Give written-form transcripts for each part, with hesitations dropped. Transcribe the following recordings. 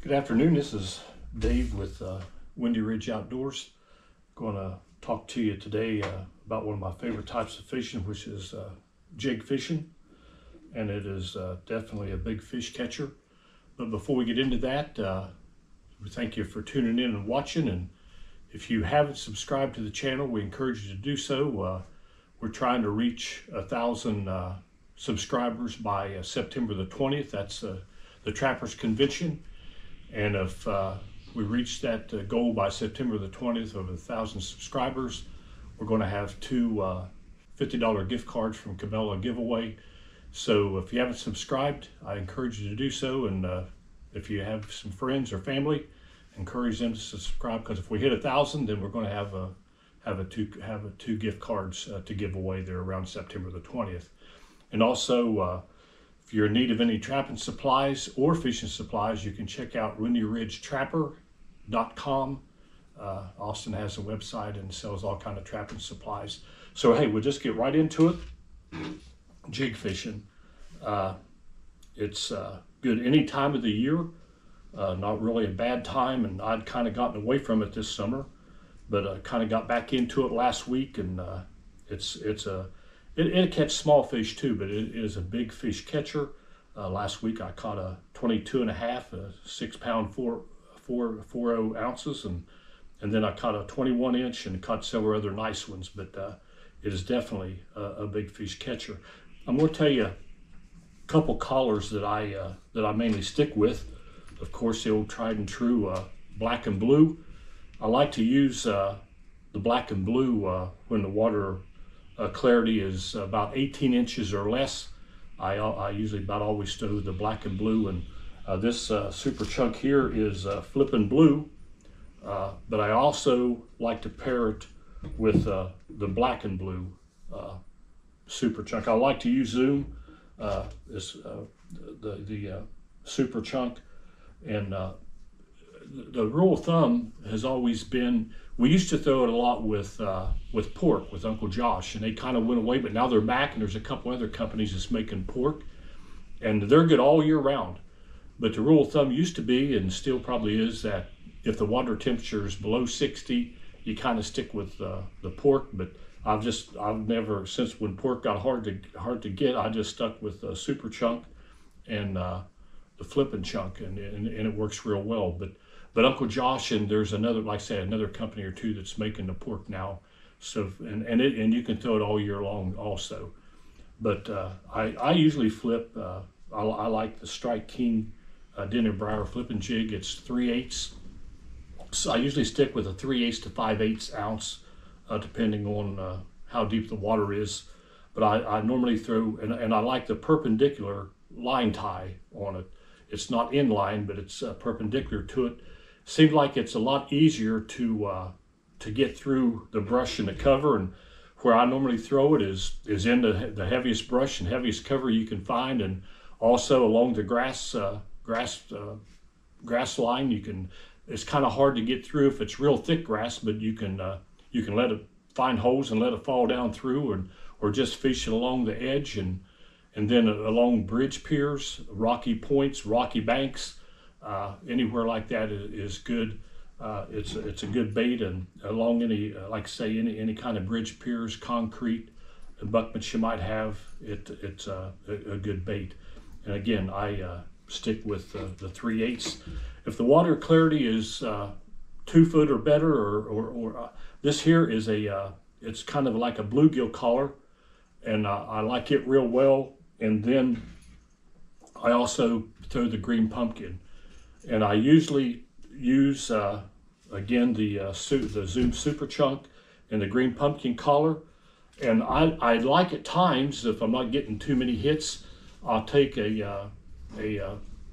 Good afternoon. This is Dave with Windy Ridge Outdoors. Going to talk to you today about one of my favorite types of fishing, which is jig fishing, and it is definitely a big fish catcher. But before we get into that, we thank you for tuning in and watching. And if you haven't subscribed to the channel, we encourage you to do so. We're trying to reach 1,000 subscribers by September the 20th. That's the Trappers Convention. And if we reach that goal by September the 20th of 1,000 subscribers, we're going to have two $50 gift cards from Cabela giveaway. So if you haven't subscribed, I encourage you to do so. And if you have some friends or family, encourage them to subscribe, because if we hit 1,000, then we're going to have two gift cards to give away there around September the 20th. And also, if you're in need of any trapping supplies or fishing supplies, you can check out windyridgetrapper.com. Austin has a website and sells all kind of trapping supplies. So hey, we'll just get right into it. Jig fishing. It's good any time of the year. Not really a bad time, and I'd kind of gotten away from it this summer, but I kind of got back into it last week, and It catches small fish too, but it is a big fish catcher. Last week I caught a 22.5, 6 pound, 4.0 ounces, and then I caught a 21 inch and caught several other nice ones. But it is definitely a big fish catcher. I'm going to tell you a couple colors that I mainly stick with. Of course, the old tried and true black and blue. I like to use the black and blue when the water clarity is about 18 inches or less. I usually about always stow the black and blue, and this super chunk here is flipping blue, but I also like to pair it with the black and blue super chunk. I like to use Zoom, the super chunk, and the rule of thumb has always been, we used to throw it a lot with pork with Uncle Josh, and they kind of went away, but now they're back, and there's a couple other companies that's making pork, and they're good all year round. But the rule of thumb used to be, and still probably is, that if the water temperature is below 60, you kind of stick with the pork. But I've never, since when pork got hard to get, I just stuck with the super chunk and the flipping chunk, and it works real well. But Uncle Josh, and there's another, like I say, another company or two that's making the pork now. So and you can throw it all year long also. But I usually flip. I like the Strike King Dinner Briar flipping jig. It's 3/8. So I usually stick with a 3/8 to 5/8 ounce, depending on how deep the water is. But I normally throw, and I like the perpendicular line tie on it. It's not in line, but it's perpendicular to it. Seems like it's a lot easier to get through the brush and the cover, and where I normally throw it is in the heaviest brush and heaviest cover you can find, and also along the grass line. It's kind of hard to get through if it's real thick grass, but you can let it find holes and let it fall down through, or just fish it along the edge, and then along bridge piers, rocky points, rocky banks. Anywhere like that is good. It's a good bait, and along any, like say, any kind of bridge piers, concrete abutments you might have, it's a good bait. And again, I stick with the 3/8. If the water clarity is 2 foot or better, or this here is it's kind of like a bluegill collar, and I like it real well. And then I also throw the green pumpkin. And I usually use, again, the Zoom Super Chunk and the green pumpkin collar. And I like at times, if I'm not getting too many hits, I'll take a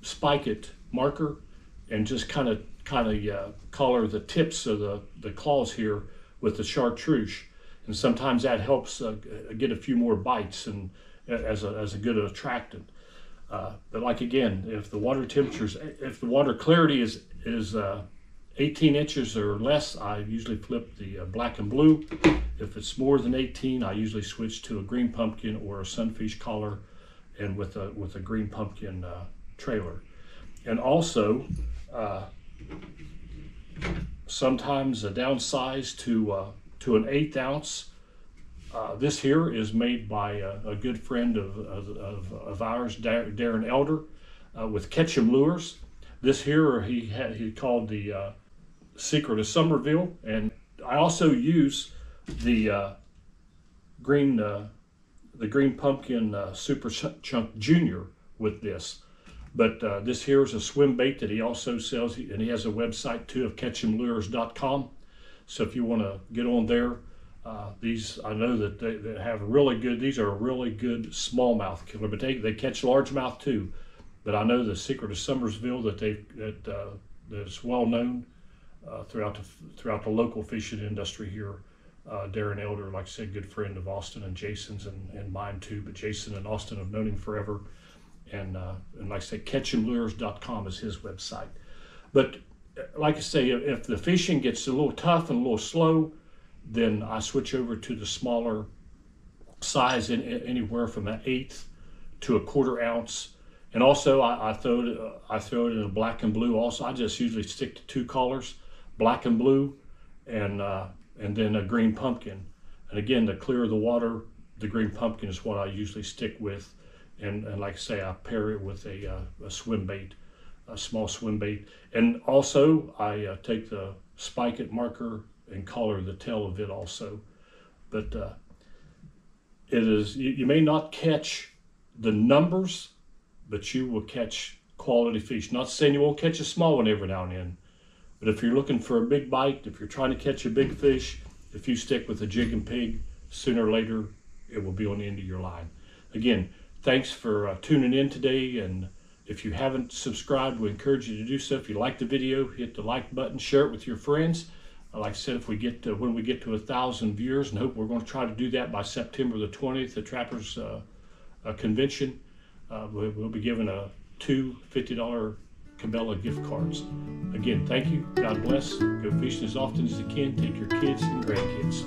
spike it marker and just kind of color the tips of the claws here with the chartreuse. And sometimes that helps get a few more bites, and as a good attractant. But like again, if the water clarity is 18 inches or less, I usually flip the black and blue. If it's more than 18, I usually switch to a green pumpkin or a sunfish collar, and with a green pumpkin trailer. And also, sometimes downsized to an 1/8 ounce. This here is made by a good friend of ours, Darren Elder, with Ketchum Lures. This here he called the Secret of Somerville, and I also use the green pumpkin Super Chunk Junior with this. But this here is a swim bait that he also sells, and he has a website too of catchumlures.com. So if you want to get on there, these, I know that they have really good, these are a really good smallmouth killer, but they catch largemouth too. But I know the Secret of Somersville that's well known throughout the local fishing industry here. Darren Elder, like I said, good friend of Austin and Jason's and mine too. But Jason and Austin have known him forever. And like I say, catchumlures.com is his website. But like I say, if the fishing gets a little tough and a little slow, then I switch over to the smaller size, anywhere from an 1/8 to a 1/4 ounce. And also I throw it in a black and blue. Also, I just usually stick to 2 colors, black and blue, and then a green pumpkin. And again, to clear the water, the green pumpkin is what I usually stick with. And like I say, I pair it with a swim bait, a small swim bait. And also I take the spike it marker and color the tail of it also. But it is, you may not catch the numbers, but you will catch quality fish. Not saying you won't catch a small one every now and then, but if you're looking for a big bite, if you're trying to catch a big fish, if you stick with a jig and pig, sooner or later it will be on the end of your line. Again, thanks for tuning in today, and if you haven't subscribed, we encourage you to do so. If you like the video, hit the like button, share it with your friends. Like I said, if we get to, when we get to 1,000 viewers, and hope we're going to try to do that by September the 20th, the Trappers Convention, we'll be giving 2 $50 Cabela gift cards. Again, thank you. God bless. Go fishing as often as you can. Take your kids and grandkids.